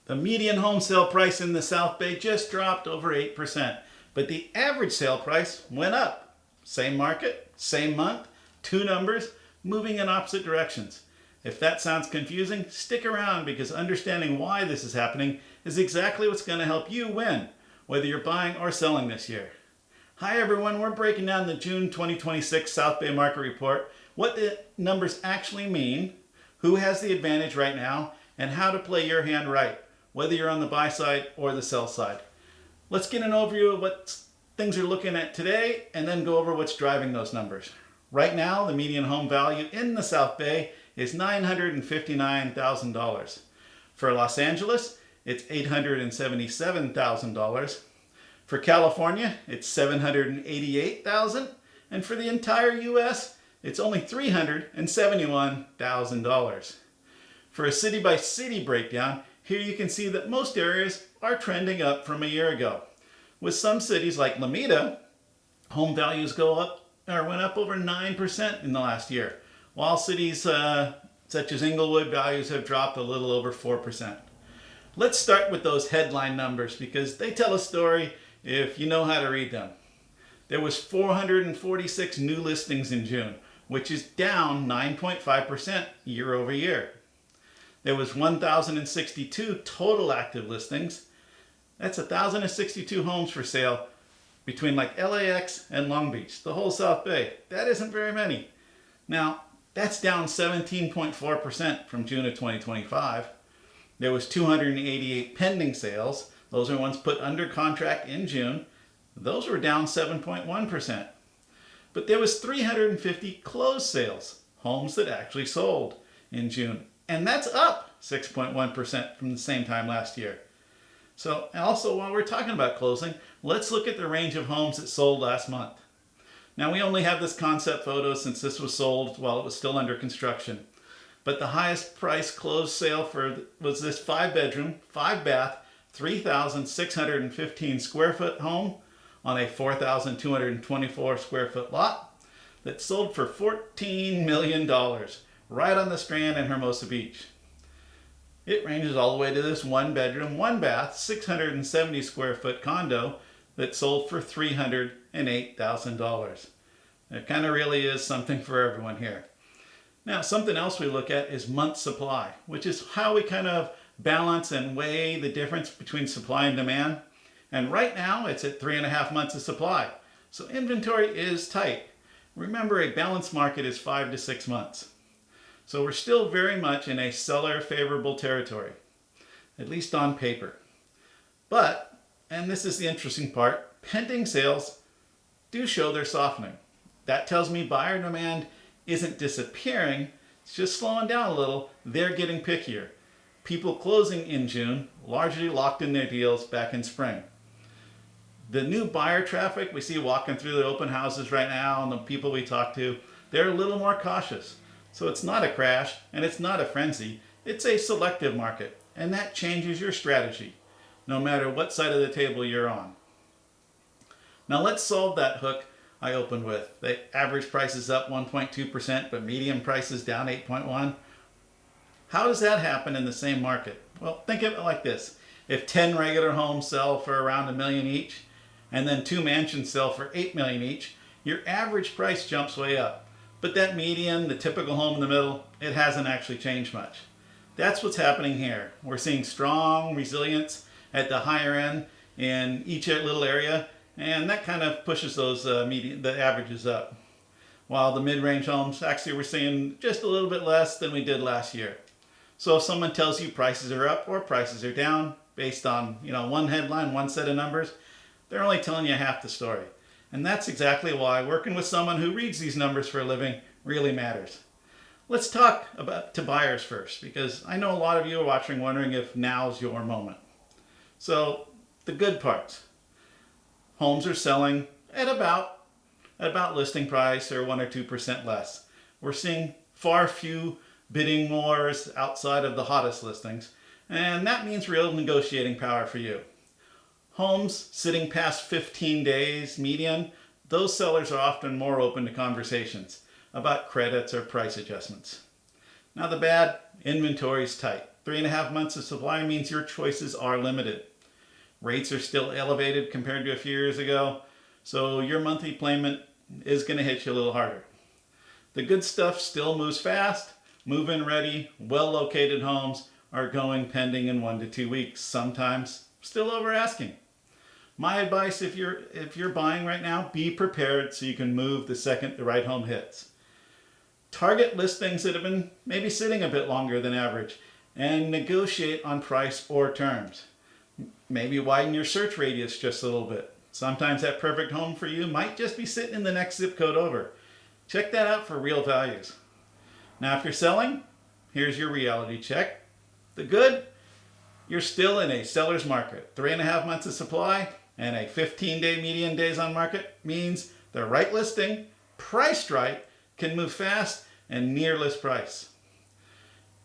The median home sale price in the South Bay just dropped over 8%, but the average sale price went up. Same market, same month, two numbers, moving in opposite directions. If that sounds confusing, stick around because understanding why this is happening is exactly what's going to help you win, whether you're buying or selling this year. Hi everyone, we're breaking down the June 2026 South Bay Market Report, what the numbers actually mean, who has the advantage right now, and how to play your hand right, whether you're on the buy side or the sell side. Let's get an overview of what things are looking at today and then go over what's driving those numbers. Right now, the median home value in the South Bay is $959,000. For Los Angeles, it's $877,000. For California, it's $788,000. And for the entire US, it's only $371,000. For a city-by-city breakdown, here you can see that most areas are trending up from a year ago. With some cities like Lomita, home values went up over 9% in the last year, while cities such as Inglewood values have dropped a little over 4%. Let's start with those headline numbers because they tell a story if you know how to read them. There was 446 new listings in June, which is down 9.5% year over year. There was 1,062 total active listings. That's 1,062 homes for sale between like LAX and Long Beach, the whole South Bay. That isn't very many. Now, that's down 17.4% from June of 2025. There was 288 pending sales. Those are ones put under contract in June. Those were down 7.1%. But there was 350 closed sales, homes that actually sold in June. And that's up 6.1% from the same time last year. So also while we're talking about closing, let's look at the range of homes that sold last month. Now we only have this concept photo since this was sold while it was still under construction. But the highest price closed sale was this 5-bedroom, 5-bath, 3,615 square foot home on a 4,224 square foot lot that sold for $14 million right on the Strand in Hermosa Beach. It ranges all the way to this 1-bedroom, 1-bath, 670 square foot condo that sold for $308,000. It kind of really is something for everyone here. Now, something else we look at is month supply, which is how we kind of balance and weigh the difference between supply and demand. And right now, it's at 3.5 months of supply. So inventory is tight. Remember, a balanced market is 5 to 6 months. So we're still very much in a seller favorable territory, at least on paper. But, and this is the interesting part, pending sales do show they're softening. That tells me buyer demand isn't disappearing, it's just slowing down a little. They're getting pickier. People closing in June largely locked in their deals back in spring. The new buyer traffic we see walking through the open houses right now and the people we talk to, they're a little more cautious. So it's not a crash and it's not a frenzy. It's a selective market, and that changes your strategy, no matter what side of the table you're on. Now let's solve that hook I opened with. The average price is up 1.2%, but median price is down 8.1%. How does that happen in the same market? Well, think of it like this. If 10 regular homes sell for around $1 million each, and then 2 mansions sell for $8 million each, your average price jumps way up. But that median, the typical home in the middle, it hasn't actually changed much. That's what's happening here. We're seeing strong resilience at the higher end in each little area, and that kind of pushes those the averages up. While the mid-range homes, actually we're seeing just a little bit less than we did last year. So if someone tells you prices are up or prices are down based on one headline, one set of numbers, they're only telling you half the story. And that's exactly why working with someone who reads these numbers for a living really matters. Let's talk to buyers first, because I know a lot of you are watching wondering if now's your moment. So the good parts. Homes are selling at about listing price or 1 or 2% less. We're seeing far few bidding wars outside of the hottest listings, and that means real negotiating power for you. Homes sitting past 15 days median, those sellers are often more open to conversations about credits or price adjustments. Now the bad, inventory's tight. 3.5 months of supply means your choices are limited. Rates are still elevated compared to a few years ago, so your monthly payment is going to hit you a little harder. The good stuff still moves fast. Move-in ready, well-located homes are going pending in 1 to 2 weeks, sometimes still over asking. My advice if you're buying right now, be prepared so you can move the second the right home hits. Target listings that have been maybe sitting a bit longer than average and negotiate on price or terms. Maybe widen your search radius just a little bit. Sometimes that perfect home for you might just be sitting in the next zip code over. Check that out for real values. Now if you're selling, here's your reality check. The good, you're still in a seller's market. 3.5 months of supply and a 15-day median days on market means the right listing, priced right, can move fast and near list price.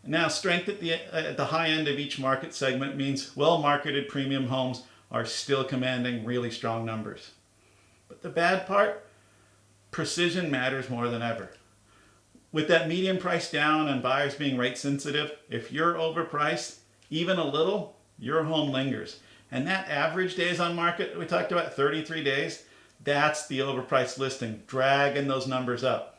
Now, strength at the high end of each market segment means well-marketed premium homes are still commanding really strong numbers. But the bad part, precision matters more than ever. With that median price down and buyers being rate sensitive, if you're overpriced, even a little, your home lingers. And that average days on market, we talked about 33 days, that's the overpriced listing, dragging those numbers up.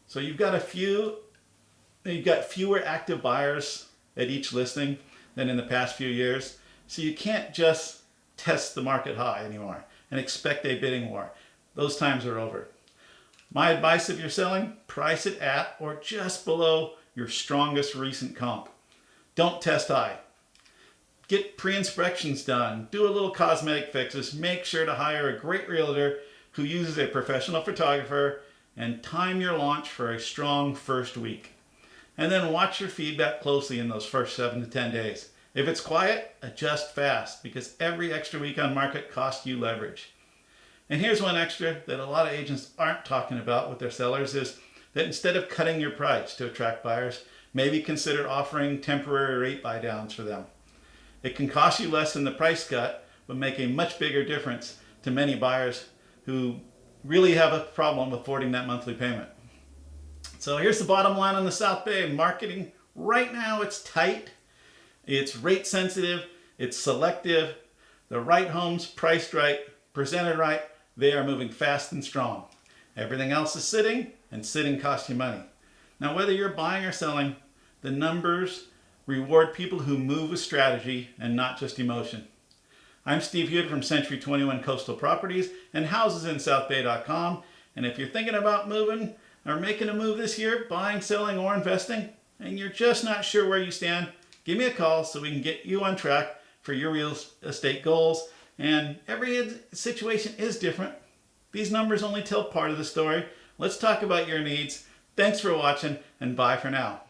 So you've got fewer active buyers at each listing than in the past few years. So you can't just test the market high anymore and expect a bidding war. Those times are over. My advice if you're selling, price it at or just below your strongest recent comp. Don't test high. Get pre-inspections done, do a little cosmetic fixes, make sure to hire a great realtor who uses a professional photographer, and time your launch for a strong first week. And then watch your feedback closely in those first 7 to 10 days. If it's quiet, adjust fast because every extra week on market costs you leverage. And here's one extra that a lot of agents aren't talking about with their sellers is that instead of cutting your price to attract buyers, maybe consider offering temporary rate buy downs for them. It can cost you less than the price cut, but make a much bigger difference to many buyers who really have a problem affording that monthly payment. So here's the bottom line on the South Bay. Marketing right now, it's tight, it's rate sensitive, it's selective. The right homes priced right, presented right, they are moving fast and strong. Everything else is sitting, and sitting costs you money. Now whether you're buying or selling, the numbers reward people who move with strategy and not just emotion. I'm Steve Huhta from Century 21 Coastal Properties and HousesInSouthBay.com. And if you're thinking about moving or making a move this year, buying, selling, or investing, and you're just not sure where you stand, give me a call so we can get you on track for your real estate goals. And every situation is different. These numbers only tell part of the story. Let's talk about your needs. Thanks for watching, and bye for now.